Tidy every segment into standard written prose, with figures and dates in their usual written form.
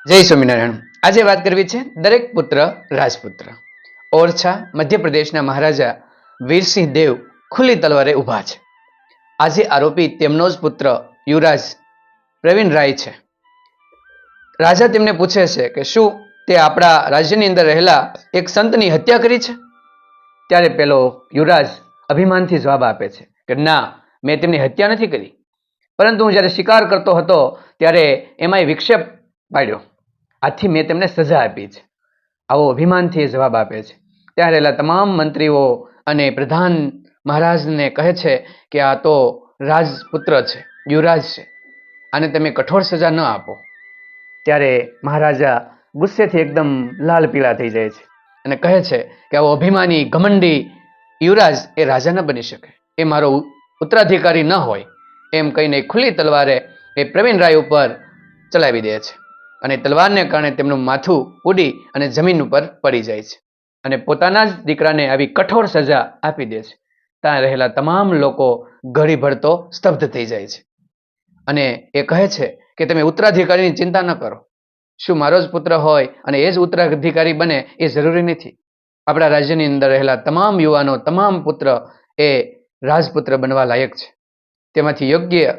જય સ્વામિનારાયણ. આજે વાત કરવી છે દરેક પુત્ર રાજપુત્ર. ઓરછા મધ્યપ્રદેશના મહારાજા વીરસિંહ દેવ ખુલ્લી તલવારે ઊભા છે. આજે આરોપી તેમનો જ પુત્ર યુવરાજ પ્રવીણ રાય છે. રાજા તેમને પૂછે છે કે શું તે આપણા રાજ્યની અંદર રહેલા એક સંતની હત્યા કરી છે? ત્યારે પેલો યુવરાજ અભિમાનથી જવાબ આપે છે કે ના, મેં તેમની હત્યા નથી કરી, પરંતુ હું જ્યારે શિકાર કરતો હતો ત્યારે એમાંય વિક્ષેપ પાડ્યો, આથી મેં તેમને સજા આપી છે. આવો અભિમાનથી જવાબ આપે છે. ત્યાં રહેલા તમામ મંત્રીઓ અને પ્રધાન મહારાજને કહે છે કે આ તો રાજપુત્ર છે, યુવરાજ છે, આને તમે કઠોર સજા ન આપો. ત્યારે મહારાજા ગુસ્સેથી એકદમ લાલ પીળા થઈ જાય છે અને કહે છે કે આવો અભિમાની ઘમંડી યુવરાજ એ રાજા ન બની શકે, એ મારો ઉત્તરાધિકારી ન હોય, એમ કહીને ખુલ્લી તલવારે એ પ્રવીણ રાય ઉપર ચલાવી દે છે અને તલવારને કારણે તેમનું માથું ઉડી અને જમીન ઉપર પડી જાય છે અને પોતાના જ દીકરાને આવી કઠોર સજા આપી દે છે. ત્યાં રહેલા તમામ લોકો ઘડીભર તો સ્તબ્ધ થઈ જાય છે અને એ કહે છે કે તમે ઉત્તરાધિકારીની ચિંતા ન કરો. શું મારો જ પુત્ર હોય અને એ જ ઉત્તરાધિકારી બને એ જરૂરી નથી. આપણા રાજ્યની અંદર રહેલા તમામ યુવાનો, તમામ પુત્ર એ રાજપુત્ર બનવા લાયક છે. તેમાંથી યોગ્ય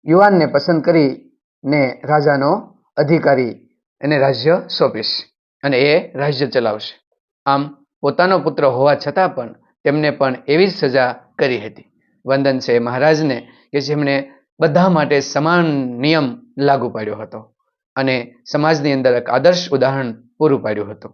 યુવાનને પસંદ કરીને રાજાનો અધિકારી એને રાજ્ય સોંપીશ અને એ રાજ્ય ચલાવશે. આમ પોતાનો પુત્ર હોવા છતાં પણ તેમને પણ એવી જ સજા કરી હતી. વંદન છે મહારાજને કે જેમણે બધા માટે સમાન નિયમ લાગુ પાડ્યો હતો અને સમાજની અંદર એક આદર્શ ઉદાહરણ પૂરું પાડ્યું હતું.